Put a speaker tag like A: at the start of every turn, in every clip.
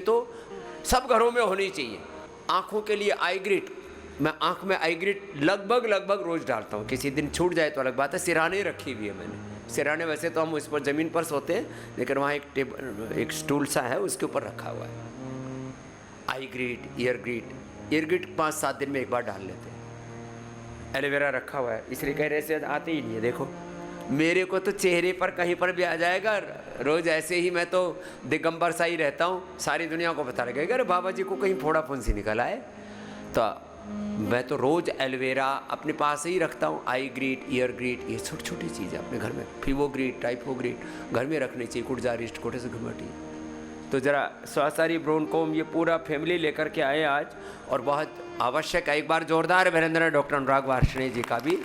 A: तो सब घरों में होनी चाहिए। आँखों के लिए आई ग्रिट, मैं आँख में आई ग्रिट लगभग रोज़ डालता हूँ। किसी दिन छूट जाए तो अलग बात है। सिराने रखी हुई है मैंने। सिराने वैसे तो हम इस पर ज़मीन पर सोते हैं, लेकिन वहाँ एक स्टूल सा है, उसके ऊपर रखा हुआ है। आई ग्रिट, ईयर ग्रिट 5-7 दिन में एक बार डाल लेते हैं। एलोवेरा रखा हुआ है, इसलिए कह रहे से आते ही नहीं है। देखो मेरे को तो चेहरे पर कहीं पर भी आ जाएगा। रोज़ ऐसे ही मैं तो दिगंबर सा ही रहता हूँ, सारी दुनिया को पता लगेगा अरे बाबा जी को कहीं फोड़ा फुंसी निकल आए। तो मैं तो रोज़ एलोवेरा अपने पास ही रखता हूँ। आई ग्रिट, ईयर ग्रिट, ये छोटी छोटी चीज़ें अपने घर में। फीवो ग्रिट, टाइफो ग्रिट घर में रखनी चाहिए। कुटजारिस्ट, कोटे से घुमटी। तो ज़रा स्वासारी ब्रोनकोम ये पूरा फैमिली लेकर के आए आज, और बहुत आवश्यक है। एक बार जोरदार अभिनंदन डॉक्टर अनुराग वार्ष्णेय जी का भी।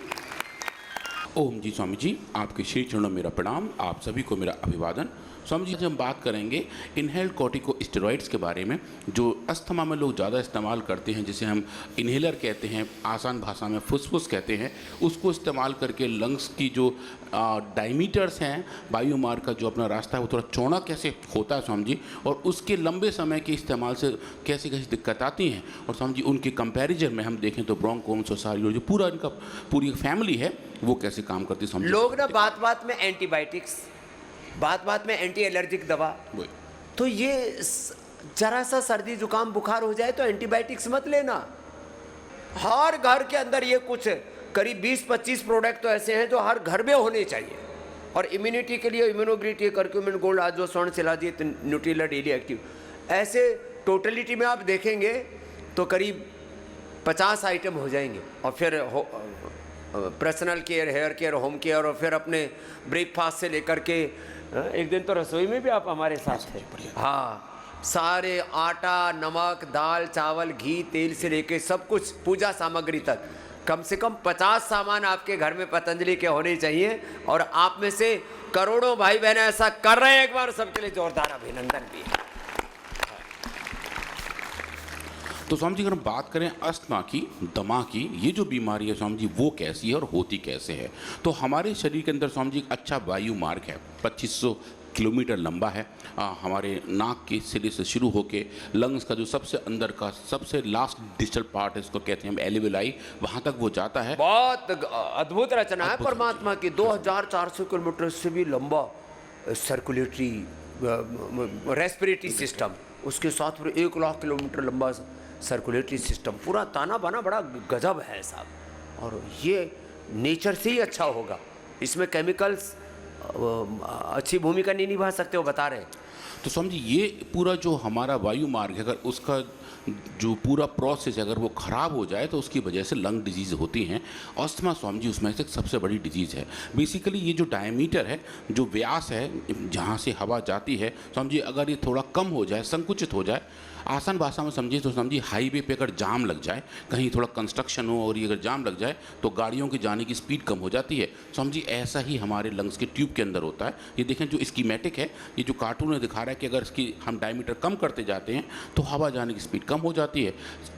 B: ओम जी स्वामी जी, आपके श्री चरणों में मेरा प्रणाम, आप सभी को मेरा अभिवादन। स्वामी जी, आज हम बात करेंगे इनहेल्ड कॉर्टिकोस्टेरॉइड्स के बारे में, जो अस्थमा में लोग ज़्यादा इस्तेमाल करते हैं, जिसे हम इन्हेलर कहते हैं, आसान भाषा में फुसफुस कहते हैं। उसको इस्तेमाल करके लंग्स की जो डायमीटर्स हैं, वायुमार्ग का जो अपना रास्ता है वो थोड़ा चौड़ा कैसे होता है स्वामी जी, और उसके लंबे समय के इस्तेमाल से कैसी कैसी दिक्कत आती हैं। और स्वामी जी उनके कंपैरिजन में हम देखें तो ब्रोंकोम, सोसारी, जो पूरा इनका पूरी फैमिली है वो कैसे काम करती है स्वामी जी।
A: लोग ना बात बात में एंटीबायोटिक्स, बात बात में एंटी एलर्जिक दवा, तो ये जरा सा सर्दी जुकाम बुखार हो जाए तो एंटीबायोटिक्स मत लेना। हर घर के अंदर ये कुछ करीब 20-25 प्रोडक्ट तो ऐसे हैं जो हर घर में होने चाहिए। और इम्यूनिटी के लिए इम्यूनोग्रिट, ये करक्यूमिन गोल्ड, आज जो स्वर्ण शिलाजीत, न्यूट्रिला डेली एक्टिव, ऐसे टोटलिटी में आप देखेंगे तो करीब 50 आइटम हो जाएंगे। और फिर personal care, hair care, home care, और फिर अपने ब्रेकफास्ट से लेकर के एक दिन तो रसोई में भी आप हमारे साथ थे। हाँ, सारे आटा, नमक, दाल, चावल, घी, तेल से लेके सब कुछ, पूजा सामग्री तक, कम से कम 50 सामान आपके घर में पतंजलि के होने चाहिए। और आप में से करोड़ों भाई बहन ऐसा कर रहे हैं। एक बार सबके लिए जोरदार अभिनंदन भी है।
B: तो स्वामी जी अगर हम बात करें अस्थमा की, दमा की, ये जो बीमारी है स्वामी जी वो कैसी है और होती कैसे है। तो हमारे शरीर के अंदर स्वामी जी एक अच्छा वायु मार्ग है, 2500 किलोमीटर लंबा है। हमारे नाक के सिरे से शुरू होके लंग्स का जो सबसे अंदर का सबसे लास्ट डिजिटल पार्ट है, इसको कहते हैं हम एल्वियोलाई, वहाँ तक वो जाता है।
A: बहुत अद्भुत रचना है परमात्मा की। 2400 किलोमीटर से भी लंबा सर्कुलेटरी रेस्पिरेटरी सिस्टम, उसके साथ फिर 1 लाख किलोमीटर लंबा सर्कुलेटरी सिस्टम, पूरा ताना बाना बड़ा गजब है साहब। और ये नेचर से ही अच्छा होगा, इसमें केमिकल्स अच्छी भूमिका नहीं निभा सकते, वो बता रहे हैं।
B: तो समझिए ये पूरा जो हमारा वायु मार्ग है, अगर उसका जो पूरा प्रोसेस अगर वो ख़राब हो जाए तो उसकी वजह से लंग डिजीज़ होती हैं। अस्थमा स्वामी जी उसमें से सबसे बड़ी डिजीज़ है। बेसिकली ये जो डायमीटर है, जो व्यास है जहाँ से हवा जाती है स्वामी जी, अगर ये थोड़ा कम हो जाए, संकुचित हो जाए, आसान भाषा में समझिए तो समझिए हाईवे पे अगर जाम लग जाए, कहीं थोड़ा कंस्ट्रक्शन हो और ये अगर जाम लग जाए तो गाड़ियों की जाने की स्पीड कम हो जाती है। समझिए ऐसा ही हमारे लंग्स के ट्यूब के अंदर होता है। ये देखें जो स्कीमेटिक है, ये जो कार्टून में दिखा रहा है कि अगर इसकी हम डायमीटर कम करते जाते हैं तो हवा जाने की स्पीड कम हो जाती है,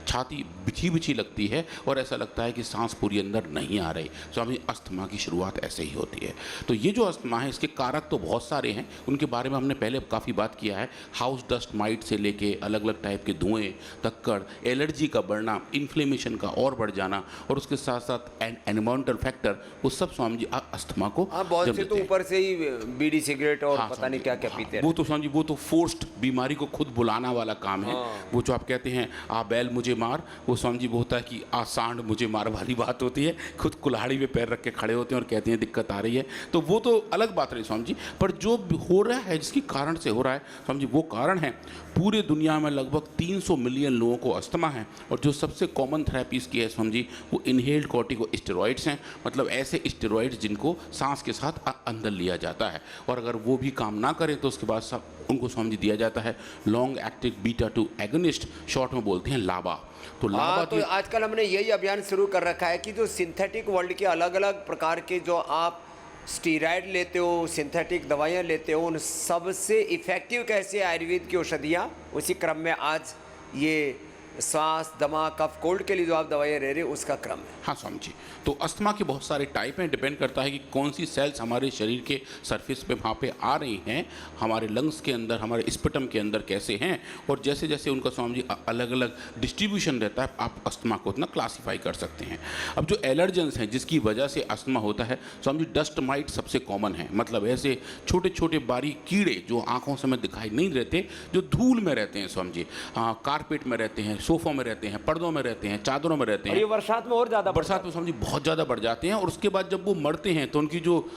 B: छाती बिछी बिछी लगती है और ऐसा लगता है कि सांस पूरी अंदर नहीं आ रही। स्वामी अस्थमा की शुरुआत ऐसे ही होती है। तो ये जो अस्थमा है इसके कारक तो बहुत सारे हैं, उनके बारे में हमने पहले काफ़ी बात किया है। हाउस डस्ट माइट से लेके अलग अलग टाइप के धुएं, तक्कड़, एलर्जी का बढ़ना, इन्फ्लेमेशन का और बढ़ जाना, और उसके साथ साथ एनवायरमेंटल फैक्टर, वो सब स्वामी जी अस्थमा को
A: बहुत से तो ऊपर से ही बीड़ी सिगरेट और पता नहीं क्या क्या पीते हैं।
B: वो तो स्वामी जी वो तो फोर्स्ड बीमारी को खुद बुलाना वाला काम है। वो जो आप कहते हैं आ बैल मुझे मार, वो स्वामी जी वो होता है कि आ सांड मुझे मार वाली बात होती है। खुद कुल्हाड़ी में पैर रख के खड़े होते हैं और कहते हैं दिक्कत आ रही है। तो वो तो अलग बात रही स्वामी जी। पर जो हो रहा है, जिसकी कारण से हो रहा है स्वामी जी, वो कारण है पूरे दुनिया में लगभग 300 मिलियन लोगों को अस्थमा है। और जो सबसे कॉमन थेरेपीज़ की है स्वामी जी, वो इनहेल्ड कॉर्टिकोस्टेरॉइड्स हैं। मतलब ऐसे स्टेरॉइड्स जिनको सांस के साथ अंदर लिया जाता है, और अगर वो भी काम ना करें तो उसके बाद सब उनको स्वामी जी दिया जाता है लॉन्ग एक्टिव बीटा-2 एगोनिस्ट, शॉर्ट में बोलते हैं लाबा। तो लाबा
A: तो आजकल हमने यही अभियान शुरू कर रखा है कि जो सिंथेटिक वर्ल्ड के अलग अलग प्रकार के जो आप स्टीराइड लेते हो, सिंथेटिक दवाइयाँ लेते हो, उन सबसे इफ़ेक्टिव कैसे आयुर्वेद की औषधियाँ, उसी क्रम में आज ये सांस, दमा, कफ, कोल्ड के लिए जो आप दवाइयाँ ले रहे हैं उसका क्रम है।
B: हाँ स्वामी जी, तो अस्थमा के बहुत सारे टाइप हैं, डिपेंड करता है कि कौन सी सेल्स हमारे शरीर के सरफेस पे वहाँ पे आ रही हैं, हमारे लंग्स के अंदर, हमारे स्पिटम के अंदर कैसे हैं, और जैसे जैसे उनका स्वामी जी अलग अलग डिस्ट्रीब्यूशन रहता है, आप अस्थमा को उतना क्लासीफाई कर सकते हैं। अब जो एलर्जेंस हैं जिसकी वजह से अस्थमा होता है स्वामी जी, डस्ट माइट सबसे कॉमन है। मतलब ऐसे छोटे छोटे बारीक कीड़े जो आँखों से में दिखाई नहीं रहते, जो धूल में रहते हैं स्वामी जी, कारपेट में रहते हैं, सोफों में रहते हैं, पर्दों में रहते हैं, चादरों में रहते
A: और
B: हैं।
A: ये बरसात में और ज़्यादा
B: बरसात में समझिए बहुत ज़्यादा बढ़ जाते हैं, और उसके बाद जब वो मरते हैं तो उनकी जो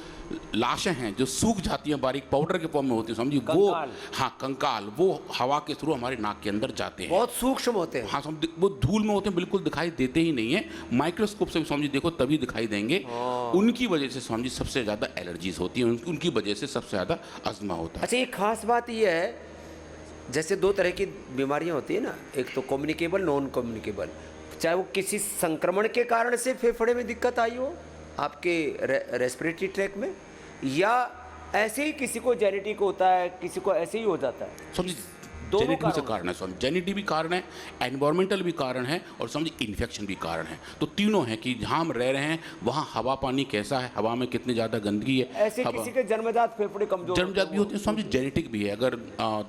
B: लाशें हैं जो सूख जाती हैं, बारीक पाउडर के फॉर्म में होती है समझिए, वो
A: कंकाल।
B: हाँ कंकाल, वो हवा के थ्रू हमारे नाक के अंदर जाते हैं।
A: बहुत सूक्ष्म होते हैं।
B: हाँ समझ, वो धूल में होते हैं, बिल्कुल दिखाई देते ही नहीं है, माइक्रोस्कोप से भी समझिए देखो तभी दिखाई देंगे। उनकी वजह से समझिए सबसे ज़्यादा एलर्जीज होती हैं, उनकी वजह से सबसे ज़्यादा अस्थमा होता है।
A: अच्छा, एक खास बात ये है, जैसे दो तरह की बीमारियां होती है ना, एक तो कम्युनिकेबल, नॉन कम्युनिकेबल। चाहे वो किसी संक्रमण के कारण से फेफड़े में दिक्कत आई हो आपके रेस्पिरेटरी ट्रैक में, या ऐसे ही किसी को जेनेटिक होता है, किसी को ऐसे ही हो जाता है।
B: समझिए
A: दोनों
B: जेनेटिक से
A: कारण
B: कारण है स्वामी, जेनेटिक भी कारण है, एनवायरमेंटल भी कारण है, और समझिए इन्फेक्शन भी कारण है। तो तीनों हैं कि जहाँ हम रह रहे हैं वहाँ हवा पानी कैसा है, हवा में कितनी ज़्यादा गंदगी है।
A: ऐसे किसी के जन्मजात फेफड़े कमजोर
B: जन्मजात भी होते हैं स्वामी, जेनेटिक भी है। अगर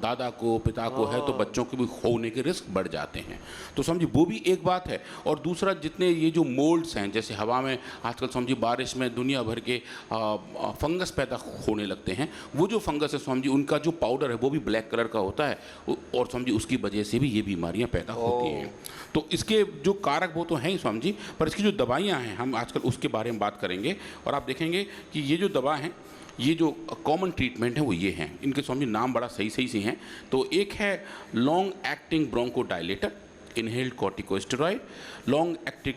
B: दादा को पिता को है तो बच्चों के भी होने के रिस्क बढ़ जाते हैं। तो समझिए वो भी एक बात है। और दूसरा, जितने ये जो मोल्ड्स हैं, जैसे हवा में आजकल समझिए बारिश में दुनिया भर के फंगस पैदा होने लगते हैं, वो जो फंगस है स्वामी जी, उनका जो पाउडर है वो भी ब्लैक कलर का होता है, और समझिए उसकी वजह से भी ये बीमारियां पैदा होती हैं। तो इसके जो कारक वो तो हैं ही स्वामी जी, पर इसकी जो दवाइयां हैं हम आजकल उसके बारे में बात करेंगे। और आप देखेंगे कि ये जो दवा हैं, ये जो कॉमन ट्रीटमेंट है वो ये हैं, इनके स्वामी नाम बड़ा सही सही से हैं। तो एक है long acting bronchodilator, inhaled corticosteroid. Long acting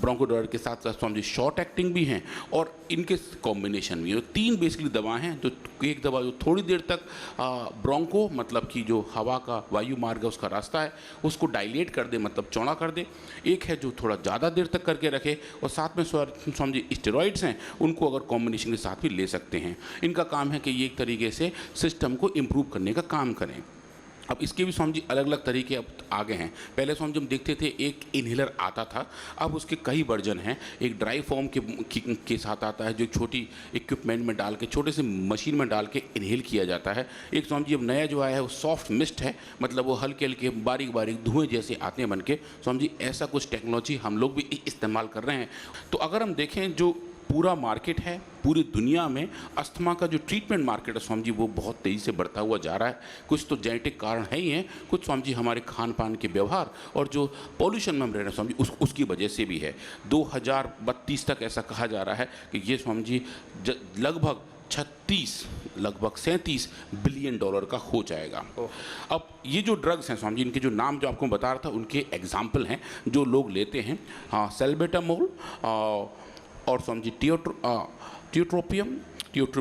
B: bronchodilator के साथ साथ स्वामी शॉर्ट एक्टिंग भी हैं, और इनके कॉम्बिनेशन भी है। तीन बेसिकली दवा हैं। जो एक दवा जो थोड़ी देर तक ब्रोंको मतलब कि जो हवा का वायु मार्ग है उसका रास्ता है उसको डायलेट कर दे, मतलब चौड़ा कर दे। एक है जो थोड़ा ज़्यादा देर तक करके रखे, और साथ में स्वामी स्टेरॉइड्स हैं, उनको अगर कॉम्बिनेशन के साथ भी ले सकते हैं। इनका काम है कि ये एक तरीके से सिस्टम को इम्प्रूव करने का काम करें। अब इसके भी स्वामी जी अलग अलग तरीके अब आगे हैं। पहले स्वामी जी हम देखते थे एक इन्हेलर आता था, अब उसके कई वर्जन हैं। एक ड्राई फॉर्म के साथ आता है, जो एक छोटी इक्विपमेंट में डाल के, छोटे से मशीन में डाल के इन्हेल किया जाता है। एक स्वामी जी अब नया जो आया है वो सॉफ्ट मिस्ट है, मतलब वो हल्के हल्के बारीक बारीक धुएँ जैसे आते हैं बन के। स्वामी जी ऐसा कुछ टेक्नोलॉजी हम लोग भी इस्तेमाल कर रहे हैं। तो अगर हम देखें जो पूरा मार्केट है पूरी दुनिया में, अस्थमा का जो ट्रीटमेंट मार्केट है स्वामी जी वो बहुत तेज़ी से बढ़ता हुआ जा रहा है। कुछ तो जेनेटिक कारण है ही हैं, कुछ स्वामी जी हमारे खान पान के व्यवहार और जो पॉल्यूशन में हम रह रहे हैं स्वामी जी उसकी वजह से भी है। 2032 तक ऐसा कहा जा रहा है कि ये स्वामी जी लगभग 37 बिलियन डॉलर का हो जाएगा। अब ये जो ड्रग्स हैं स्वामी जी, इनके जो नाम जो आपको बता रहा था उनके एग्जाम्पल हैं जो लोग लेते हैं। हाँ, सेल्बेटामोल और स्वामी जी ट्यूट्रोपियम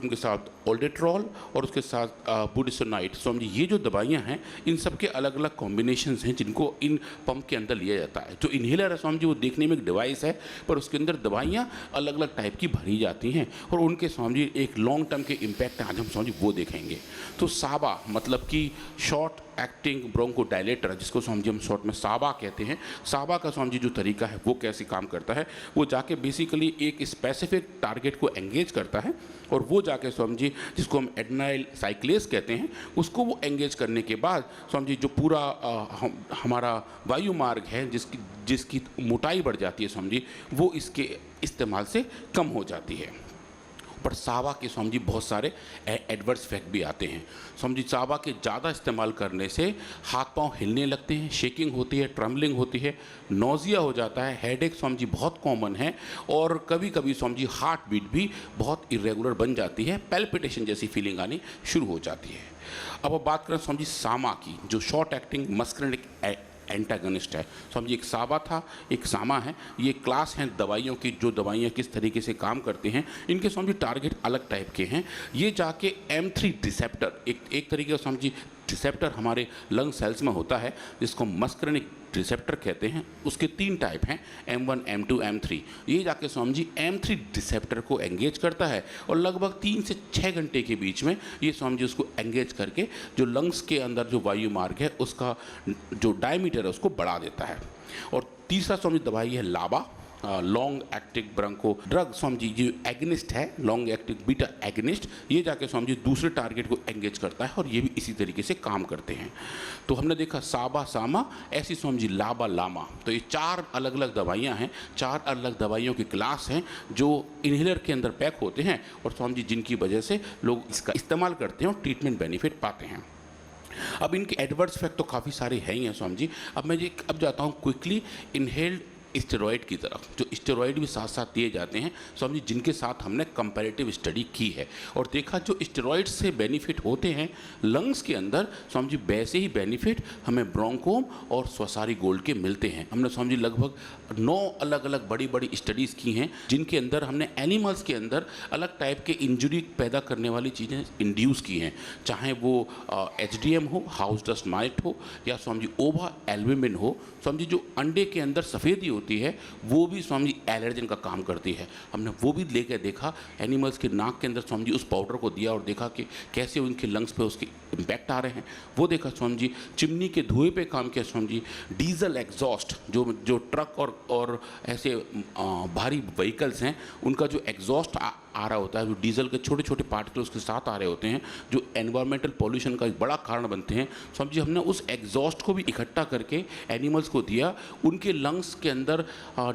B: के साथ ओल्डेट्रॉल और उसके साथ बुडिसोनाइट। स्वामी जी ये जो दवाइयाँ हैं इन सब के अलग अलग कॉम्बिनेशंस हैं जिनको इन पंप के अंदर लिया जाता है। जो इन्हेलर है स्वामी जी वो देखने में एक डिवाइस है, पर उसके अंदर दवाइयाँ अलग अलग टाइप की भरी जाती हैं, और उनके स्वामी जी एक लॉन्ग टर्म के इम्पैक्ट आज हम स्वामी जी वो देखेंगे। तो साबा मतलब कि शॉर्ट एक्टिंग ब्रोंकोडायलेटर, जिसको स्वामी जी हम शॉर्ट में साबा कहते हैं, साबा का स्वामी जी जो तरीका है वो कैसे काम करता है, वो जाके बेसिकली एक स्पेसिफिक टारगेट को एंगेज करता है, और वो जाके स्वामी जी जिसको हम एडेनाइल साइक्लेस कहते हैं उसको वो एंगेज करने के बाद स्वामी जी जो पूरा हमारा वायु मार्ग है जिसकी मोटाई बढ़ जाती है स्वामी जी, वो इसके इस्तेमाल से कम हो जाती है। पर सावा के स्वामी जी बहुत सारे एडवर्स इफेक्ट भी आते हैं। स्वामी जी सावा के ज़्यादा इस्तेमाल करने से हाथ पांव हिलने लगते हैं, शेकिंग होती है, ट्रम्बलिंग होती है, नोजिया हो जाता है, हेडेक स्वामी जी बहुत कॉमन है, और कभी कभी स्वामी जी हार्ट बीट भी बहुत इरेगुलर बन जाती है, पैल्पिटेशन जैसी फीलिंग आनी शुरू हो जाती है। अब बात करें स्वामी जी सामा की, जो शॉर्ट एक्टिंग मस्करिनिक एंटागनिस्ट है। स्वामी जी एक साबा था, एक सामा है, ये क्लास हैं दवाइयों की, जो दवाइयाँ किस तरीके से काम करते हैं। इनके स्वामी जी टारगेट अलग टाइप के हैं। ये जाके M3 रिसेप्टर, एक तरीके का स्वामी जी रिसेप्टर हमारे लंग सेल्स में होता है, जिसको मस्करिनिक रिसेप्टर कहते हैं, उसके 3 टाइप हैं, M1, M2, M3। ये जाके स्वामी जी M3 रिसेप्टर को एंगेज करता है और लगभग 3 से 6 घंटे के बीच में ये स्वामी जी उसको एंगेज करके जो लंग्स के अंदर जो वायु मार्ग है उसका जो डायमीटर है उसको बढ़ा देता है। और तीसरा स्वामी जी दवाई है लाबा, long active Bronco drug. Swami ji जो एगनिस्ट है, लॉन्ग एक्टिव बीटा एगनिस्ट, ये जाके स्वामी जी दूसरे टारगेट को एंगेज करता है और ये भी इसी तरीके से काम करते हैं। तो हमने देखा साबा सामा, ऐसी स्वामी जी लाबा लामा। तो ये 4 अलग अलग दवाइयाँ हैं, 4 अलग दवाइयों की क्लास हैं जो इन्हेलर के अंदर पैक होते हैं और स्वामी जी जिनकी वजह से लोग इसका इस्तेमाल करते हैं और ट्रीटमेंट बेनिफिट पाते हैं। अब इनके एडवर्स इफेक्ट तो काफ़ी सारे हैं ही हैं स्वामी जी। अब जाता हूँ क्विकली इनहेल्ड स्टेरॉइड की तरफ। जो स्टेरॉइड भी साथ साथ दिए जाते हैं स्वामी जी, जिनके साथ हमने कंपैरेटिव स्टडी की है और देखा जो स्टेरॉइड से बेनिफिट होते हैं लंग्स के अंदर, स्वामी जी वैसे ही बेनिफिट हमें ब्रोंकोम और स्वसारी गोल्ड के मिलते हैं। हमने स्वामी जी लगभग 9 अलग अलग बड़ी बड़ी स्टडीज़ की हैं जिनके अंदर हमने एनिमल्स के अंदर अलग टाइप के इंजरी पैदा करने वाली चीज़ें इंड्यूस की हैं, चाहे वो HDM हो, हाउस डस्ट माइट हो, या स्वामी जी ओवा एल्ब्यूमिन हो। स्वामी जी जो अंडे के अंदर सफ़ेदी होती है वो भी स्वामी जी एलर्जन का काम करती है। हमने वो भी लेकर देखा, एनिमल्स के नाक के अंदर स्वामी जी उस पाउडर को दिया और देखा कि कैसे उनके लंग्स पे उसके इम्पैक्ट आ रहे हैं। वो देखा स्वामी जी। चिमनी के धुएं पे काम किया स्वामी जी। डीजल एग्जॉस्ट, जो ट्रक और ऐसे भारी व्हीकल्स हैं उनका जो एग्जॉस्ट आ रहा होता है, जो डीजल के छोटे छोटे पार्टिकल्स के साथ आ रहे होते हैं जो एनवायरमेंटल पॉल्यूशन का एक बड़ा कारण बनते हैं, स्वामी जी हमने उस एग्जॉस्ट को भी इकट्ठा करके एनिमल्स को दिया, उनके लंग्स के अंदर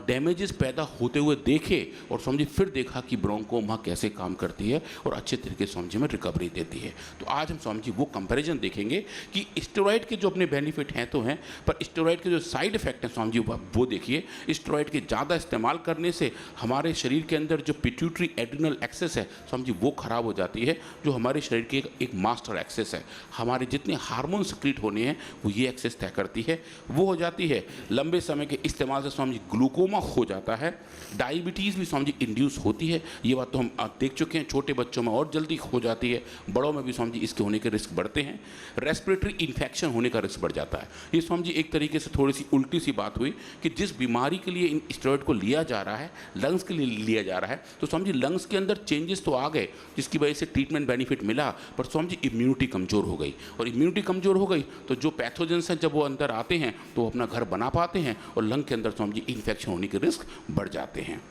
B: डैमेजेस पैदा होते हुए देखे और स्वामी जी फिर देखा कि ब्रोंकोमा कैसे काम करती है और अच्छे तरीके से स्वामी जी में रिकवरी देती है। तो आज हम स्वामी जी वो कंपैरिजन देखेंगे कि स्टेरॉइड के जो अपने बेनिफिट हैं तो हैं, पर स्टेरॉइड के जो साइड इफेक्ट हैं स्वामी जी वो देखिए। स्टेरॉइड के ज़्यादा इस्तेमाल करने से हमारे शरीर के अंदर जो पिट्यूटरी एड्रिनल एक्सेस है स्वामी जी वो खराब हो जाती है, जो हमारे शरीर की एक मास्टर एक्सेस है। हमारे जितने हार्मोन सक्रीट होने हैं वो ये एक्सेस तय करती है, वो हो जाती है। लंबे समय के इस्तेमाल से स्वामी जी ग्लूकोमा हो जाता है, डायबिटीज़ भी स्वामी जी इंड्यूस होती है। ये बात तो हम देख चुके हैं, छोटे बच्चों में और जल्दी हो जाती है, बड़ों में भी स्वामी जी इसके होने के रिस्क बढ़ते हैं। रेस्पिरेटरी इन्फेक्शन होने का रिस्क बढ़ जाता है। ये स्वामी जी एक तरीके से थोड़ी सी उल्टी सी बात हुई कि जिस बीमारी के लिए इन स्टेरॉइड को लिया जा रहा है, लंग्स के लिए लिया जा रहा है, तो स्वामी जी लंग्स के अंदर चेंजेस तो आ गए जिसकी वजह से ट्रीटमेंट बेनिफिट मिला, पर स्वामी जी इम्यूनिटी कमज़ोर हो गई और इम्यूनिटी कमज़ोर हो गई तो जो पैथोजेंस हैं जब वो अंदर आते हैं तो वो अपना घर बना पाते हैं और लंग के अंदर स्वामी जी इन्फेक्शन होने के रिस्क बढ़ जाते हैं।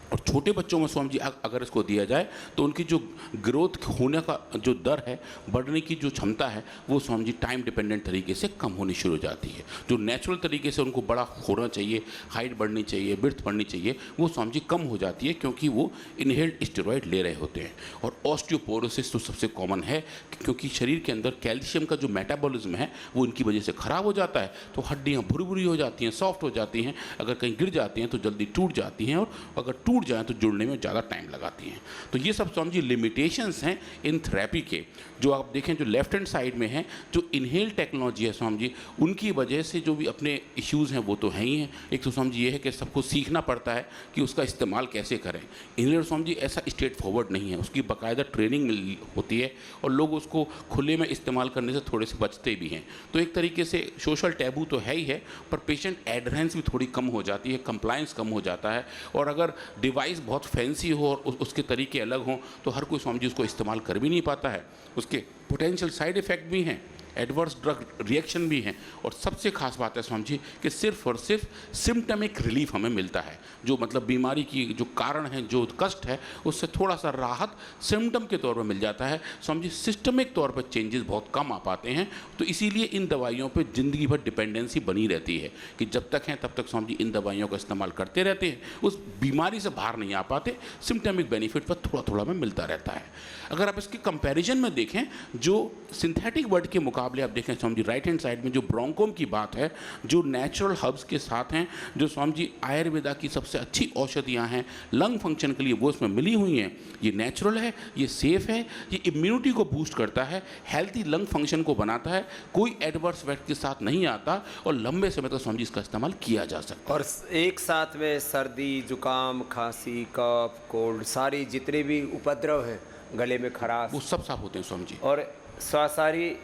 B: और छोटे बच्चों में स्वामी जी अगर इसको दिया जाए तो उनकी जो ग्रोथ होने का जो दर है, बढ़ने की जो क्षमता है, वो स्वामी जी टाइम डिपेंडेंट तरीके से कम होनी शुरू हो जाती है। जो नेचुरल तरीके से उनको बड़ा होना चाहिए, हाइट बढ़नी चाहिए, बिर्थ बढ़नी चाहिए, वो स्वामी जी कम हो जाती है क्योंकि वो इनहेल्ड स्टेरॉइड ले रहे होते हैं। और ऑस्टियोपोरोसिस तो सबसे कॉमन है क्योंकि शरीर के अंदर कैल्शियम का जो मेटाबॉलिज्म है वो इनकी वजह से ख़राब हो जाता है, तो हड्डियाँ भुरी हो जाती हैं, सॉफ्ट हो जाती हैं, अगर कहीं गिर जाती हैं तो जल्दी टूट जाती हैं और अगर टूट जाए तो जुड़ने में ज़्यादा टाइम लगाती हैं। तो ये सब स्वामी जी लिमिटेशंस हैं इन थेरेपी के। जो आप देखें जो लेफ्ट हैंड साइड में है, जो इनहेल टेक्नोलॉजी है स्वामी जी, उनकी वजह से जो भी अपने इश्यूज़ हैं वो तो हैं ही हैं। एक तो स्वामी जी ये है कि सबको सीखना पड़ता है कि उसका इस्तेमाल कैसे करें। इनहेलर स्वामी जी ऐसा स्ट्रेट फॉरवर्ड नहीं है, उसकी बाकायदा ट्रेनिंग होती है और लोग उसको खुले में इस्तेमाल करने से थोड़े से बचते भी हैं। तो एक तरीके से सोशल टैबू तो है ही है, पर पेशेंट एडरेंस भी थोड़ी कम हो जाती है, कंप्लायंस कम हो जाता है। और अगर डिवाइस बहुत फैंसी हो और उसके तरीके अलग हों तो हर कोई स्वामी जी उसको इस्तेमाल कर भी नहीं पाता है। उसके पोटेंशियल साइड इफ़ेक्ट भी हैं, एडवर्स ड्रग रिएक्शन भी हैं, और सबसे खास बात है स्वामी जी कि सिर्फ और सिर्फ सिम्टमिक रिलीफ हमें मिलता है। जो मतलब बीमारी की जो कारण है, जो कष्ट है, उससे थोड़ा सा राहत सिम्टम के तौर पर मिल जाता है स्वामी जी। सिस्टमिक तौर पर चेंजेस बहुत कम आ पाते हैं, तो इसीलिए इन दवाइयों पर ज़िंदगी भर डिपेंडेंसी बनी रहती है कि जब तक हैं तब तक स्वामी जी इन दवाइयों का इस्तेमाल करते रहते हैं, उस बीमारी से बाहर नहीं आ पाते, सिम्टमिक बेनिफिट पर थोड़ा थोड़ा में मिलता रहता है। अगर आप इसके कंपैरिजन में देखें, जो सिंथेटिक वर्ड के मुकाबले आप देखें Swami ji right hand side में जो ब्रोंकोम की बात है, जो नेचुरल हर्ब्स के साथ हैं, जो स्वामी जी आयुर्वेदा की सबसे अच्छी औषधियाँ हैं लंग फंक्शन के लिए, वो इसमें मिली हुई हैं। ये नेचुरल है, ये सेफ़ है, ये इम्यूनिटी को बूस्ट करता है, हेल्थी लंग फंक्शन को बनाता है, कोई एडवर्स इफेक्ट के साथ नहीं आता और लंबे समय तक स्वामी जी इसका इस्तेमाल किया जा सकता है।
A: और एक साथ में सर्दी, जुकाम, खांसी, कफ, कोल्ड, सारी जितने भी उपद्रव हैं, गले में खराश,
B: वो सब साफ होते हैं स्वामी जी।
A: और स्वासारी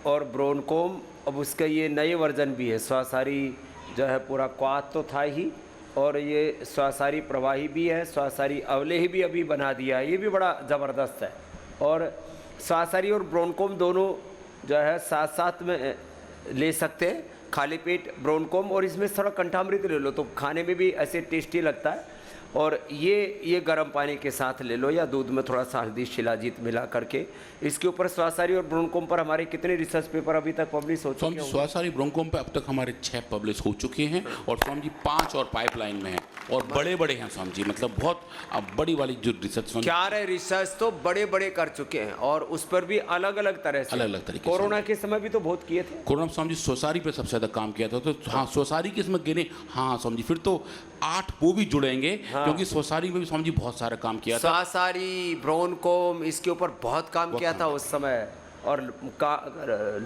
A: और ब्रोनकोम, अब उसका ये नए वर्जन भी है, स्वासारी जो है पूरा क्वाथ तो था ही, और ये स्वासारी प्रवाही भी है, स्वासारी अवलेही भी अभी बना दिया है, ये भी बड़ा ज़बरदस्त है। और स्वासारी और ब्रोनकोम दोनों जो है साथ साथ में ले सकते हैं, खाली पेट ब्रोनकोम और इसमें थोड़ा कंठामृत ले लो तो खाने में भी ऐसे टेस्टी लगता है। और ये गर्म पानी के साथ ले लो या दूध में थोड़ा सा हल्दी शिलाजीत मिला करके। इसके ऊपर स्वासारी और ब्रोनकोम पर हमारे कितने रिसर्च पेपर अभी तक पब्लिश हो चुके हैं?
B: स्वासारी ब्रोनकोम पे अब तक हमारे 6 पब्लिश हो चुके हैं और स्वामी जी 5 और पाइपलाइन में हैं और बड़े बड़े हैं स्वामी जी, मतलब बहुत बड़ी वाली जो रिसर्च
A: 4 रिसर्च तो बड़े बड़े कर चुके हैं और उस पर भी अलग अलग तरह से,
B: अलग अलग तरीके।
A: कोरोना के समय भी तो बहुत किए थे।
B: कोरोना स्वामी जी स्वासारी पे सबसे ज़्यादा काम किया था, तो हाँ स्वासारी के इसमें गिने, हाँ स्वामी जी फिर तो 8 वो भी जुड़ेंगे, क्योंकि स्वासारी में भी स्वामी जी बहुत सारा काम किया था।
A: स्वासारी ब्रोनकोम इसके ऊपर बहुत काम किया था उस समय, और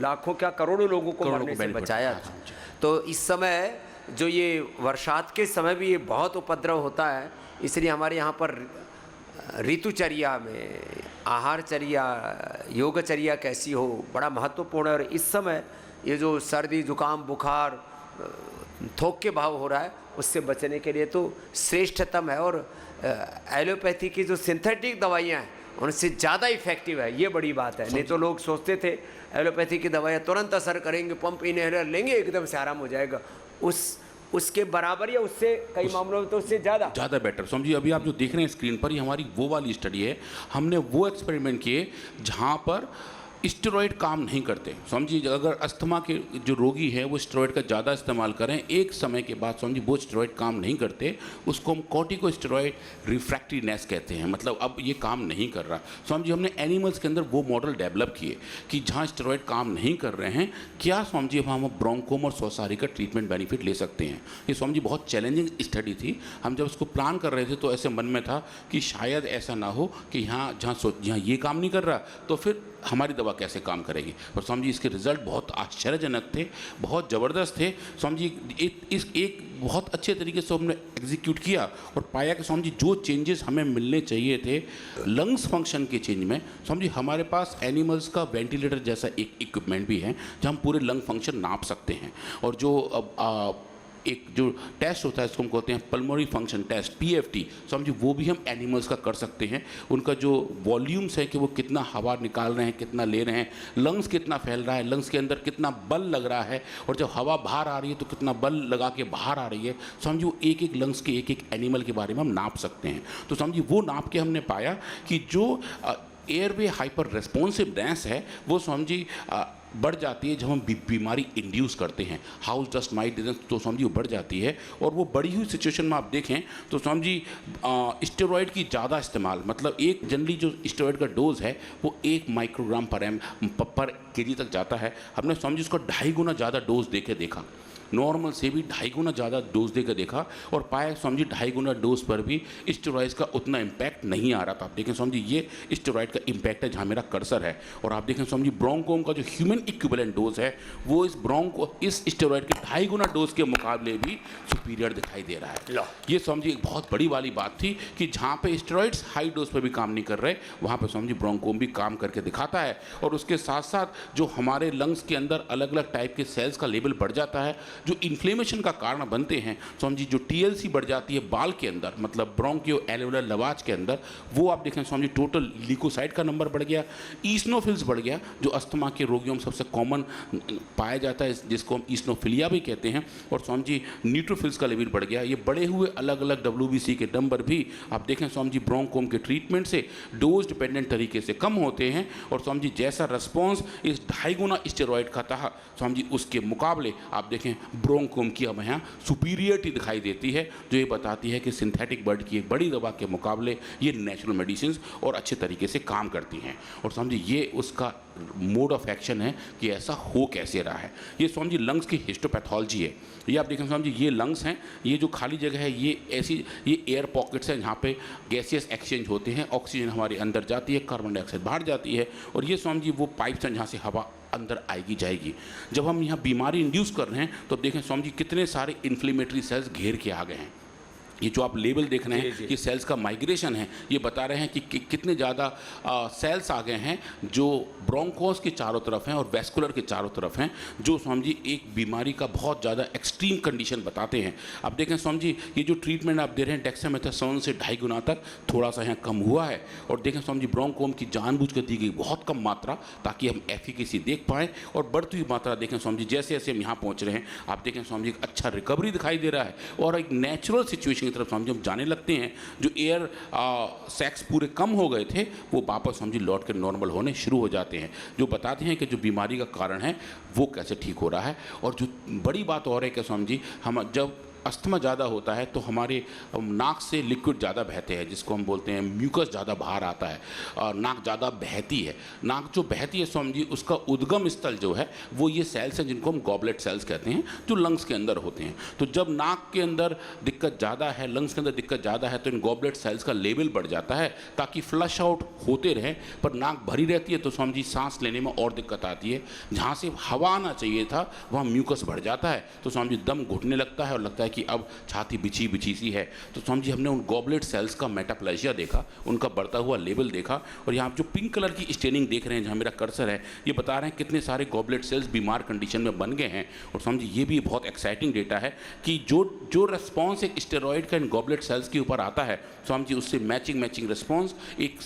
A: लाखों क्या करोड़ों लोगों को मरने से बचाया था। तो इस समय जो ये वर्षात के समय भी ये बहुत उपद्रव होता है, इसलिए हमारे यहाँ पर ऋतुचर्या में आहारचर्या योगचर्या कैसी हो बड़ा महत्वपूर्ण है। और इस समय ये जो सर्दी जुकाम बुखार थोक के भाव हो रहा है उससे बचने के लिए तो श्रेष्ठतम है। और एलोपैथी की जो सिंथेटिक दवाइयाँ हैं उनसे ज़्यादा इफेक्टिव है, ये बड़ी बात है। नहीं तो लोग सोचते थे एलोपैथी की दवाइयाँ तुरंत असर करेंगे, पंप इनहेलर लेंगे एकदम से आराम हो जाएगा, उसके बराबर या उससे कई मामलों में तो उससे ज़्यादा
B: बेटर। स्वामी जी अभी आप जो देख रहे हैं स्क्रीन पर, ये हमारी वो वाली स्टडी है, हमने वो एक्सपेरिमेंट किए जहाँ पर स्टेरॉइड काम नहीं करते। स्वामी जी अगर अस्थमा के जो रोगी है वो स्टेरॉइड का ज़्यादा इस्तेमाल करें, एक समय के बाद स्वामी जी वो स्टेरॉइड काम नहीं करते, उसको हम कॉर्टिकोस्टेरॉइड रिफ्रैक्टरीनेस कहते हैं, मतलब अब ये काम नहीं कर रहा। स्वामी जी हमने एनिमल्स के अंदर वो मॉडल डेवलप किए कि जहाँ स्टेरॉइड काम नहीं कर रहे हैं, क्या स्वामी जी हम ब्रोनकोम और स्वासारी का ट्रीटमेंट बेनिफिट ले सकते हैं। ये स्वामी जी बहुत चैलेंजिंग स्टडी थी। हम जब उसको प्लान कर रहे थे तो ऐसे मन में था कि शायद ऐसा ना हो कि जहाँ ये काम नहीं कर रहा तो फिर हमारी दवा कैसे काम करेगी। और स्वामी जी इसके रिजल्ट बहुत आश्चर्यजनक थे, बहुत ज़बरदस्त थे। स्वामी जी एक बहुत अच्छे तरीके से हमने एग्जीक्यूट किया और पाया कि स्वामी जी जो चेंजेस हमें मिलने चाहिए थे लंग्स फंक्शन के चेंज में, स्वामी जी हमारे पास एनिमल्स का वेंटिलेटर जैसा एक इक्विपमेंट भी है जहाँ हम पूरे लंग फंक्शन नाप सकते हैं। और जो एक जो टेस्ट होता है इसको हम कहते हैं पल्मोनरी फंक्शन टेस्ट PFT, समझिए वो भी हम एनिमल्स का कर सकते हैं। उनका जो वॉल्यूम्स है कि वो कितना हवा निकाल रहे हैं, कितना ले रहे हैं, लंग्स कितना फैल रहा है, लंग्स के अंदर कितना बल लग रहा है, और जब हवा बाहर आ रही है तो कितना बल लगा के बाहर आ रही है। समझिए एक एक लंग्स के एक एक एनिमल के बारे में हम नाप सकते हैं। तो समझिए वो नाप के हमने पाया कि जो एयरवे हाइपर रेस्पॉन्सिवनेस है वो स्वामी जी बढ़ जाती है जब हम बीमारी इंड्यूस करते हैं, हाउस डस्ट माइट डिजीज, तो स्वामी जी वो बढ़ जाती है। और वो बढ़ी हुई सिचुएशन में आप देखें तो स्वामी जी स्टेरॉइड की ज़्यादा इस्तेमाल, मतलब एक जनरली जो स्टेरॉइड का डोज है वो 1 माइक्रोग्राम पर kg तक जाता है। हमने स्वामी जी उसको 2.5 गुना ज़्यादा डोज दे के देखा, नॉर्मल से भी 2.5 गुना ज़्यादा डोज देकर देखा और पाया स्वामी जी 2.5 गुना डोज पर भी स्टेरॉइड्स का उतना इम्पैक्ट नहीं आ रहा था। आप देखें स्वामी जी ये स्टेरॉइड का इम्पैक्ट है जहाँ मेरा कर्सर है, और आप देखें स्वामी जी ब्रोंकोम का जो ह्यूमन इक्विवेलेंट डोज है वो इस स्टेरॉइड के 2.5 गुना डोज के मुकाबले भी सुपीरियर दिखाई दे रहा है। ये स्वामी जी एक बहुत बड़ी वाली बात थी कि जहाँ पे स्टेरॉइड्स हाई डोज पर भी काम नहीं कर रहे वहाँ पर स्वामी जी ब्रोंकोम भी काम करके दिखाता है। और उसके साथ साथ जो हमारे लंग्स के अंदर अलग अलग टाइप के सेल्स का लेवल बढ़ जाता है जो इन्फ्लेमेशन का कारण बनते हैं, स्वामी जी जो TLC बढ़ जाती है बाल के अंदर, मतलब ब्रोंकियो एल्वेओलर लवाज के अंदर, वो आप देखें स्वामी जी टोटल ल्यूकोसाइट का नंबर बढ़ गया, ईस्नोफिल्स बढ़ गया जो अस्थमा के रोगियों में सबसे कॉमन पाया जाता है जिसको हम ईस्नोफिलिया भी कहते हैं, और स्वामी जी न्यूट्रोफिल्स का लेवल बढ़ गया। ये बढ़े हुए अलग अलग WBC के नंबर भी आप देखें स्वामी जी ब्रोंकोम के ट्रीटमेंट से डोज डिपेंडेंट तरीके से कम होते हैं। और स्वामी जी जैसा रिस्पॉन्स इस 2.5 गुना स्टेरॉइड का था स्वामी जी उसके मुकाबले आप देखें ब्रोंकोम की हमें यहाँ सुपीरियरिटी दिखाई देती है, जो ये बताती है कि सिंथेटिक बर्ड की एक बड़ी दवा के मुकाबले ये नेचुरल मेडिसिन और अच्छे तरीके से काम करती हैं। और स्वामी जी ये उसका मोड ऑफ एक्शन है कि ऐसा हो कैसे रहा है। ये स्वामी जी लंग्स की हिस्टोपैथोलॉजी है। ये आप देखें स्वामी जी ये लंग्स हैं, ये जो खाली जगह है ये एयर पॉकेट्स हैं जहाँ पे गैसियस एक्सचेंज होते हैं, ऑक्सीजन हमारे अंदर जाती है, कार्बन डाइऑक्साइड बाहर जाती है, और ये स्वामी जी वो पाइप्स हैं जहाँ से हवा अंदर आएगी जाएगी। जब हम यहाँ बीमारी इंड्यूस कर रहे हैं तो अब देखें स्वामी जी कितने सारे इन्फ्लेमेटरी सेल्स घेर के आ गए हैं। ये जो आप लेबल देख रहे हैं
A: जी, जी।
B: कि सेल्स का माइग्रेशन है, ये बता रहे हैं कि कितने ज़्यादा सेल्स आ गए हैं जो ब्रोंकोस के चारों तरफ हैं और वेस्कुलर के चारों तरफ हैं, जो स्वामी जी एक बीमारी का बहुत ज़्यादा एक्सट्रीम कंडीशन बताते हैं। अब देखें स्वामी जी, ये जो ट्रीटमेंट आप दे रहे हैं डेक्सामेथासोन से 2.5 गुना तक थोड़ा सा यहाँ कम हुआ है, और देखें स्वामी जी ब्रोंकोम की जानबूझ कर दी गई बहुत कम मात्रा, ताकि हम एफिकेसी देख पाएँ, और बढ़ती हुई मात्रा देखें स्वामी जी जैसे जैसे हम यहाँ पहुँच रहे हैं, आप देखें स्वामी जी एक अच्छा रिकवरी दिखाई दे रहा है, और एक नेचुरल सिचुएशन की तरफ समझ हम जाने लगते हैं। जो एयर सैक्स पूरे कम हो गए थे वो वापस समझिए लौट कर नॉर्मल होने शुरू हो जाते हैं, जो बताते हैं कि जो बीमारी का कारण है वो कैसे ठीक हो रहा है। और जो बड़ी बात और है कि स्वामी जी, हम जब अस्थमा ज़्यादा होता है तो हमारे नाक से लिक्विड ज़्यादा बहते हैं, जिसको हम बोलते हैं म्यूकस ज़्यादा बाहर आता है, नाक ज़्यादा बहती है। नाक जो बहती है स्वामी जी, उसका उद्गम स्थल जो है वो ये सेल्स हैं जिनको हम गॉबलेट सेल्स कहते हैं, जो लंग्स के अंदर होते हैं। तो जब नाक के अंदर दिक्कत ज़्यादा है, लंग्स के अंदर दिक्कत ज़्यादा है, तो इन गॉबलेट सेल्स का लेवल बढ़ जाता है ताकि फ्लश आउट होते रहें, पर नाक भरी रहती है तो स्वामी जी सांस लेने में और दिक्कत आती है। जहाँ से हवा आना चाहिए था वहाँ म्यूकस बढ़ जाता है, तो स्वामी जी दम घुटने लगता है और लगता है कि अब छाती बिछी बिछी सी है। तो स्वामी जी हमने उन गॉबलेट सेल्स का मेटाप्लेजिया देखा, उनका बढ़ता हुआ लेवल देखा, और यहाँ जो पिंक कलर की स्टेनिंग देख रहे हैं जहाँ मेरा कर्सर है, ये बता रहे हैं कितने सारे गॉबलेट सेल्स बीमार कंडीशन में बन गए हैं। और स्वामी जी ये भी बहुत एक्साइटिंग डेटा है कि जो रिस्पॉन्स एक स्टेरॉइड का इन गॉबलेट सेल्स के ऊपर आता है स्वामी जी, उससे मैचिंग रिस्पॉन्स एक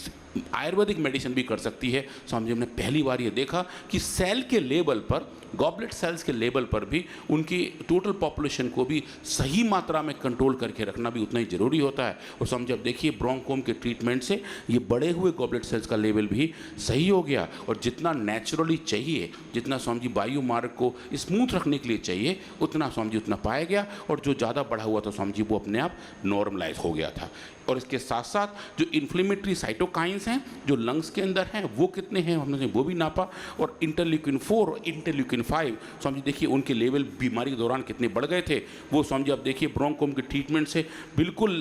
B: आयुर्वेदिक मेडिसिन भी कर सकती है। स्वामी जी हमने पहली बार ये देखा कि सेल के लेवल पर, गॉबलेट सेल्स के लेवल पर भी उनकी टोटल पॉपुलेशन को भी सही मात्रा में कंट्रोल करके रखना भी उतना ही ज़रूरी होता है। और स्वामी जी अब देखिए ब्रोंकोम के ट्रीटमेंट से ये बढ़े हुए गॉबलेट सेल्स का लेवल भी सही हो गया, और जितना नेचुरली चाहिए, जितना स्वामी जी वायु मार्ग को स्मूथ रखने के लिए चाहिए, उतना स्वामी जी उतना पाया गया, और जो ज़्यादा बढ़ा हुआ था स्वामी जी वो अपने आप नॉर्मलाइज हो गया था। और इसके साथ साथ जो इन्फ्लेमेटरी साइटोकाइंस हैं जो लंग्स के अंदर हैं वो कितने हैं हमने वो भी नापा, और इंटरल्यूकिन 4 और इंटरल्यूकिन 5 स्वामी जी देखिए उनके लेवल बीमारी के दौरान कितने बढ़ गए थे, वो स्वामी जी अब देखिए ब्रोंकोम के ट्रीटमेंट से बिल्कुल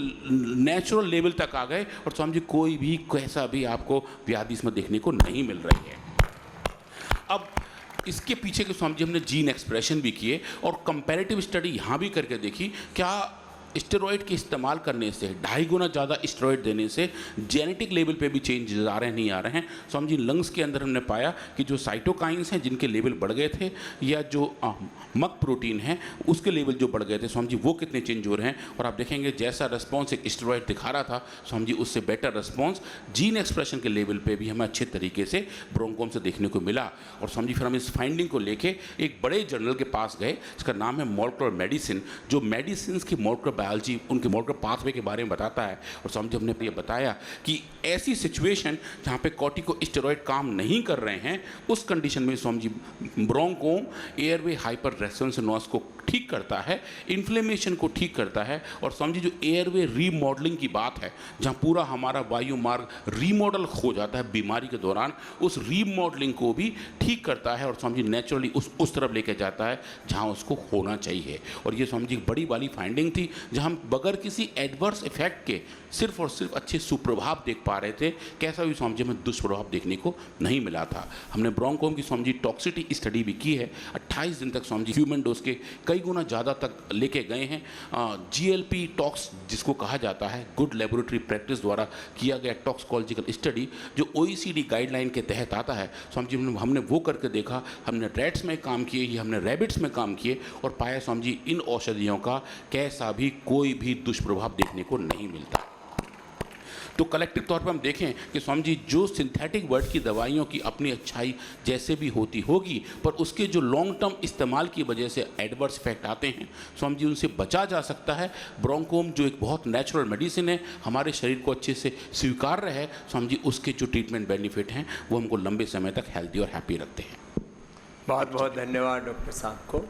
B: नेचुरल लेवल तक आ गए, और स्वामी जी कोई भी कैसा भी आपको व्याधि इसमें देखने को नहीं मिल रही है। अब इसके पीछे के स्वामी जी हमने जीन एक्सप्रेशन भी किए, और कंपैरेटिव स्टडी यहाँ भी करके देखी क्या स्टेरॉइड के इस्तेमाल करने से, 2.5 गुना ज़्यादा स्टेरॉइड देने से जेनेटिक लेवल पे भी चेंजेस आ रहे हैं नहीं आ रहे हैं। स्वामी जी लंग्स के अंदर हमने पाया कि जो साइटोकाइंस हैं जिनके लेवल बढ़ गए थे, या जो मक प्रोटीन है उसके लेवल जो बढ़ गए थे स्वामी जी वो कितने चेंज हो रहे हैं। और आप देखेंगे जैसा रिस्पॉन्स एक स्टेरॉइड दिखा रहा था स्वामी जी, उससे बेटर रिस्पॉन्स जीन एक्सप्रेशन के लेवल पे भी हमें अच्छे तरीके से ब्रोंकोम से देखने को मिला। और स्वामी जी फिर हम इस फाइंडिंग को लेके एक बड़े जर्नल के पास गए, इसका नाम है मॉलिक्यूलर मेडिसिन, जो मेडिसिन की मॉलिक्यूलर बायोलॉजी, उनके मॉलिक्यूलर पाथवे के बारे में बताता है। और स्वामी जी हमने ये बताया कि ऐसी सिचुएशन जहाँ पे कॉर्टिकोस्टेरॉइड काम नहीं कर रहे हैं, उस कंडीशन में Swami ji ब्रोंकोम airway hyper response को ठीक करता है, इन्फ्लेमेशन को ठीक करता है। और स्वामी जी जो एयरवे रीमॉडलिंग की बात है, जहाँ पूरा हमारा वायु मार्ग रीमॉडल हो जाता है बीमारी के दौरान, उस रीमॉडलिंग को भी ठीक करता है, और स्वामी जी नेचुरली उस तरफ लेके जाता है जहाँ उसको होना चाहिए। और ये स्वामी जी बड़ी वाली फाइंडिंग थी, जहाँ हम बगैर किसी एडवर्स इफेक्ट के सिर्फ और सिर्फ अच्छे सुप्रभाव देख पा रहे थे, कैसा भी स्वामी जी हमें दुष्प्रभाव देखने को नहीं मिला था। हमने ब्रोंकोम की स्वामी जी टॉक्सिटी स्टडी भी की है, 28 दिन तक स्वामी जी ह्यूमन डोज के कई गुना ज़्यादा तक लेके गए हैं। GLP टॉक्स जिसको कहा जाता है, गुड लेबोरेटरी प्रैक्टिस द्वारा किया गया टॉक्सिकोलॉजिकल स्टडी, जो OECD गाइडलाइन के तहत आता है स्वामी जी, हमने वो करके देखा। हमने रैट्स में काम किए, ये हमने रैबिट्स में काम किए, और पाया स्वामी जी इन औषधियों का कैसा भी कोई भी दुष्प्रभाव देखने को नहीं मिलता। तो कलेक्टिव तौर पर हम देखें कि स्वामी जी जो सिंथेटिक वर्ड की दवाइयों की अपनी अच्छाई जैसे भी होती होगी, पर उसके जो लॉन्ग टर्म इस्तेमाल की वजह से एडवर्स इफेक्ट आते हैं स्वामी जी, उनसे बचा जा सकता है। ब्रोंकोम जो एक बहुत नेचुरल मेडिसिन है, हमारे शरीर को अच्छे से स्वीकार्य है स्वामी जी, उसके जो ट्रीटमेंट बेनिफिट हैं वो हमको लंबे समय तक हेल्दी और हैप्पी रखते हैं।
A: बहुत बहुत धन्यवाद डॉक्टर साहब को।